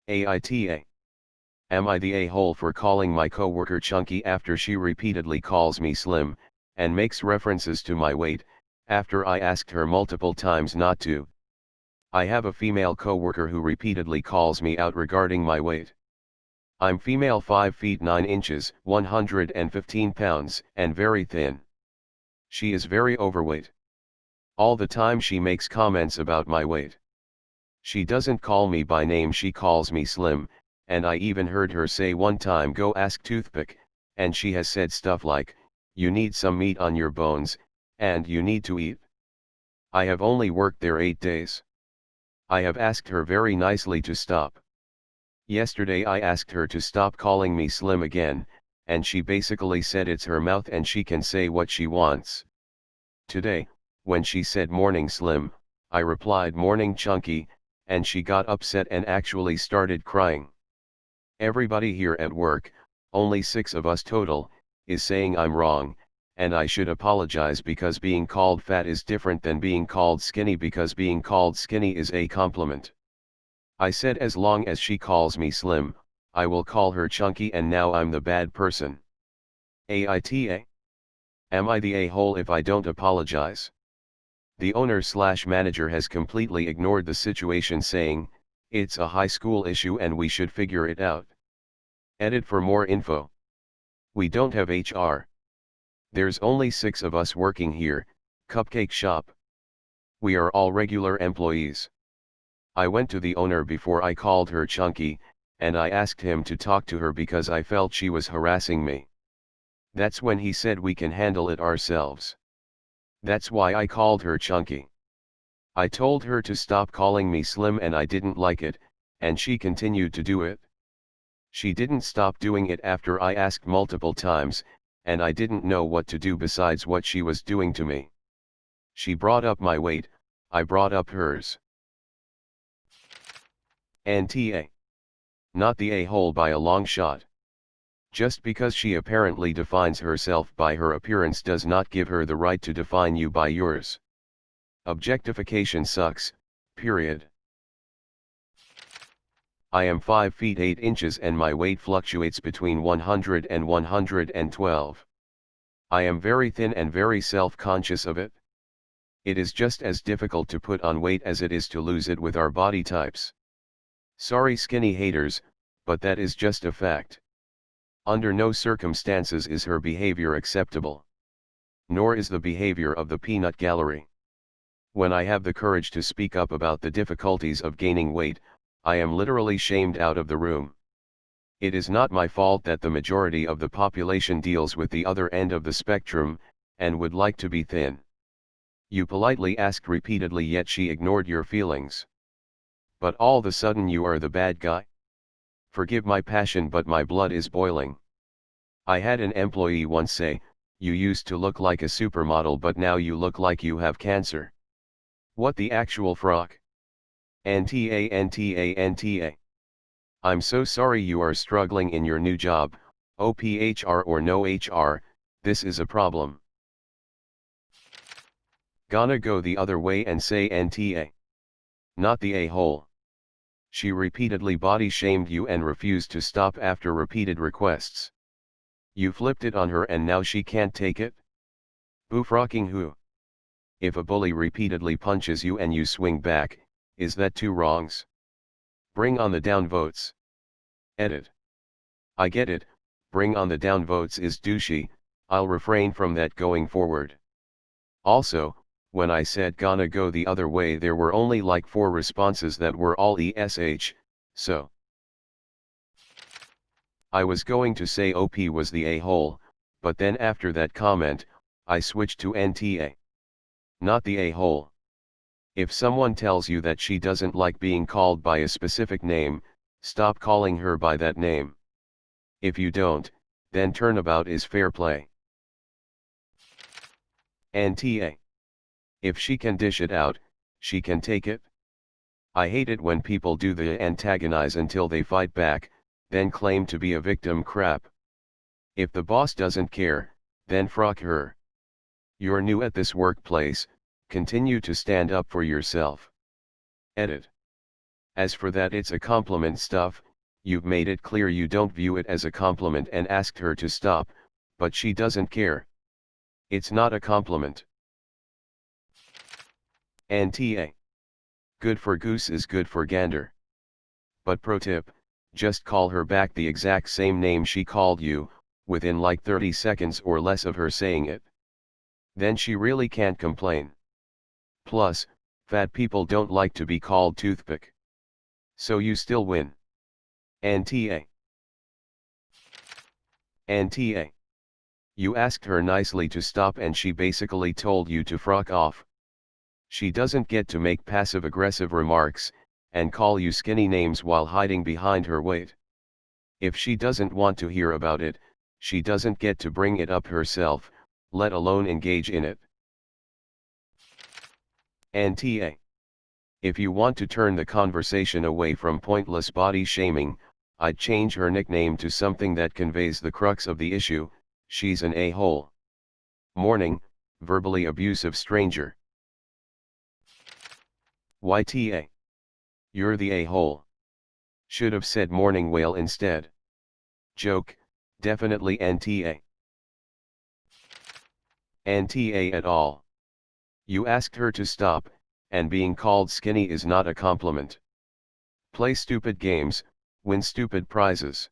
AITA. Am I the a-hole for calling my coworker chunky after she repeatedly calls me slim, and makes references to my weight, after I asked her multiple times not to? I have a female coworker who repeatedly calls me out regarding my weight. I'm female, 5 feet 9 inches, 115 pounds, and very thin. She is very overweight. All the time she makes comments about my weight. She doesn't call me by name, she calls me slim, and I even heard her say one time, "Go ask Toothpick," and she has said stuff like, "You need some meat on your bones, and you need to eat." I have only worked there 8 days. I have asked her very nicely to stop. Yesterday I asked her to stop calling me slim again, and she basically said it's her mouth and she can say what she wants. Today, when she said "Morning slim," I replied "Morning chunky," and she got upset and actually started crying. Everybody here at work, only 6 of us total, is saying I'm wrong, and I should apologize because being called fat is different than being called skinny, because being called skinny is a compliment. I said as long as she calls me slim, I will call her chunky, and now I'm the bad person. AITA. Am I the a-hole if I don't apologize? The owner/manager has completely ignored the situation, saying, "It's a high school issue and we should figure it out." Edit for more info. We don't have HR. There's only 6 of us working here, cupcake shop. We are all regular employees. I went to the owner before I called her chunky, and I asked him to talk to her because I felt she was harassing me. That's when he said we can handle it ourselves. That's why I called her chunky. I told her to stop calling me slim and I didn't like it, and she continued to do it. She didn't stop doing it after I asked multiple times, and I didn't know what to do besides what she was doing to me. She brought up my weight, I brought up hers. NTA. Not the a-hole by a long shot. Just because she apparently defines herself by her appearance does not give her the right to define you by yours. Objectification sucks, period. I am 5 feet 8 inches and my weight fluctuates between 100 and 112. I am very thin and very self-conscious of it. It is just as difficult to put on weight as it is to lose it with our body types. Sorry skinny haters, but that is just a fact. Under no circumstances is her behavior acceptable. Nor is the behavior of the peanut gallery. When I have the courage to speak up about the difficulties of gaining weight, I am literally shamed out of the room. It is not my fault that the majority of the population deals with the other end of the spectrum, and would like to be thin. You politely asked repeatedly, yet she ignored your feelings. But all of a sudden you are the bad guy? Forgive my passion, but my blood is boiling. I had an employee once say, "You used to look like a supermodel, but now you look like you have cancer." What the actual frock? NTA NTA NTA. I'm so sorry you are struggling in your new job, OPHR or no HR, this is a problem. Gonna go the other way and say NTA. Not the a-hole. She repeatedly body shamed you and refused to stop after repeated requests. You flipped it on her and now she can't take it? Bullfrocking who? If a bully repeatedly punches you and you swing back, is that 2 wrongs? Bring on the down votes. Edit. I get it, bring on the down votes is douchey, I'll refrain from that going forward. Also, when I said gonna go the other way, there were only like 4 responses that were all ESH, so. I was going to say OP was the a-hole, but then after that comment, I switched to NTA. Not the a-hole. If someone tells you that she doesn't like being called by a specific name, stop calling her by that name. If you don't, then turnabout is fair play. NTA. If she can dish it out, she can take it. I hate it when people do the antagonize until they fight back, then claim to be a victim crap. If the boss doesn't care, then frock her. You're new at this workplace, continue to stand up for yourself. Edit. As for that it's a compliment stuff, you've made it clear you don't view it as a compliment and asked her to stop, but she doesn't care. It's not a compliment. AITA. Good for goose is good for gander. But pro tip, just call her back the exact same name she called you, within like 30 seconds or less of her saying it. Then she really can't complain. Plus, fat people don't like to be called toothpick. So you still win. AITA. AITA. You asked her nicely to stop and she basically told you to fuck off. She doesn't get to make passive-aggressive remarks, and call you skinny names while hiding behind her weight. If she doesn't want to hear about it, she doesn't get to bring it up herself, let alone engage in it. AITA. If you want to turn the conversation away from pointless body shaming, I'd change her nickname to something that conveys the crux of the issue: she's an a-hole. Morning, verbally abusive stranger. YTA. You're the a-hole. Should have said morning whale instead. Joke, definitely NTA. NTA at all. You asked her to stop, and being called skinny is not a compliment. Play stupid games, win stupid prizes.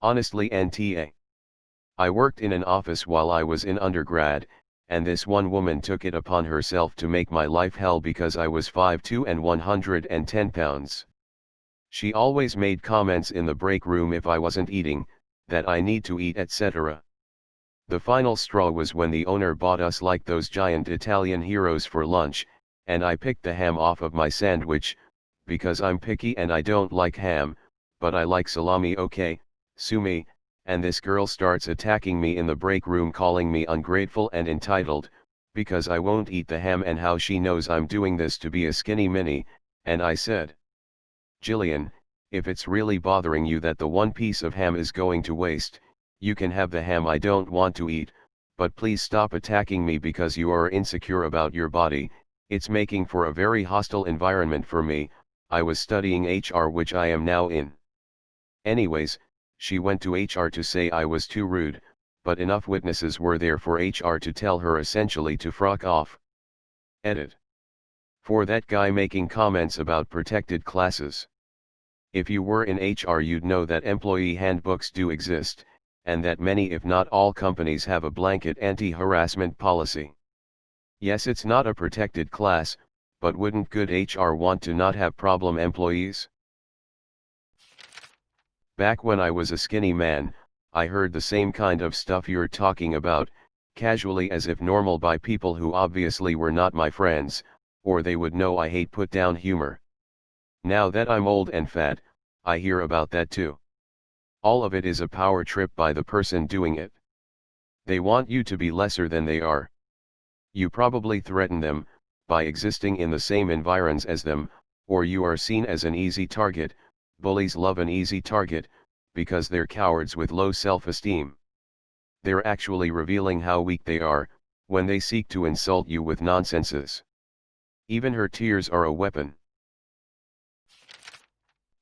Honestly NTA. I worked in an office while I was in undergrad, and this one woman took it upon herself to make my life hell because I was 5'2" and 110 pounds. She always made comments in the break room if I wasn't eating, that I need to eat, etc. The final straw was when the owner bought us like those giant Italian heroes for lunch, and I picked the ham off of my sandwich, because I'm picky and I don't like ham, but I like salami. Okay, sue me. And this girl starts attacking me in the break room, calling me ungrateful and entitled, because I won't eat the ham, and how she knows I'm doing this to be a skinny mini. And I said, Jillian, if it's really bothering you that the one piece of ham is going to waste, you can have the ham I don't want to eat, but please stop attacking me because you are insecure about your body. It's making for a very hostile environment for me. I was studying HR, which I am now in. Anyways, she went to HR to say I was too rude, but enough witnesses were there for HR to tell her essentially to fuck off. Edit. For that guy making comments about protected classes. If you were in HR, you'd know that employee handbooks do exist, and that many if not all companies have a blanket anti-harassment policy. Yes, it's not a protected class, but wouldn't good HR want to not have problem employees? Back when I was a skinny man, I heard the same kind of stuff you're talking about, casually as if normal, by people who obviously were not my friends, or they would know I hate put-down humor. Now that I'm old and fat, I hear about that too. All of it is a power trip by the person doing it. They want you to be lesser than they are. You probably threaten them, by existing in the same environs as them, or you are seen as an easy target. Bullies love an easy target, because they're cowards with low self-esteem. They're actually revealing how weak they are, when they seek to insult you with nonsenses. Even her tears are a weapon.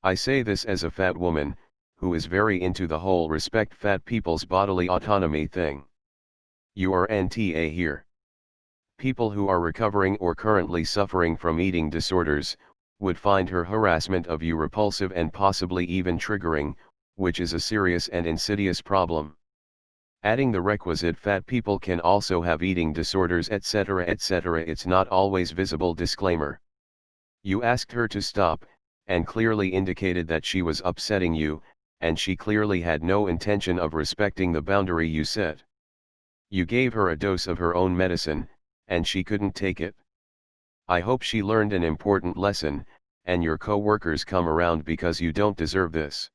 I say this as a fat woman, who is very into the whole respect fat people's bodily autonomy thing. You are NTA here. People who are recovering or currently suffering from eating disorders, would find her harassment of you repulsive and possibly even triggering, which is a serious and insidious problem. Adding the requisite fat people can also have eating disorders, etc., etc. It's not always visible. Disclaimer. You asked her to stop, and clearly indicated that she was upsetting you, and she clearly had no intention of respecting the boundary you set. You gave her a dose of her own medicine, and she couldn't take it. I hope she learned an important lesson, and your co-workers come around, because you don't deserve this.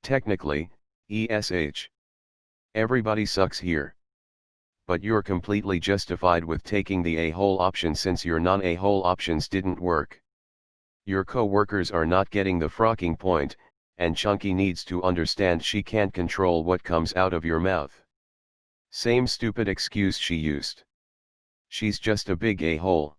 Technically, ESH. Everybody sucks here. But you're completely justified with taking the a-hole option, since your non-a-hole options didn't work. Your co-workers are not getting the frocking point, and Chunky needs to understand she can't control what comes out of your mouth. Same stupid excuse she used. She's just a big a-hole.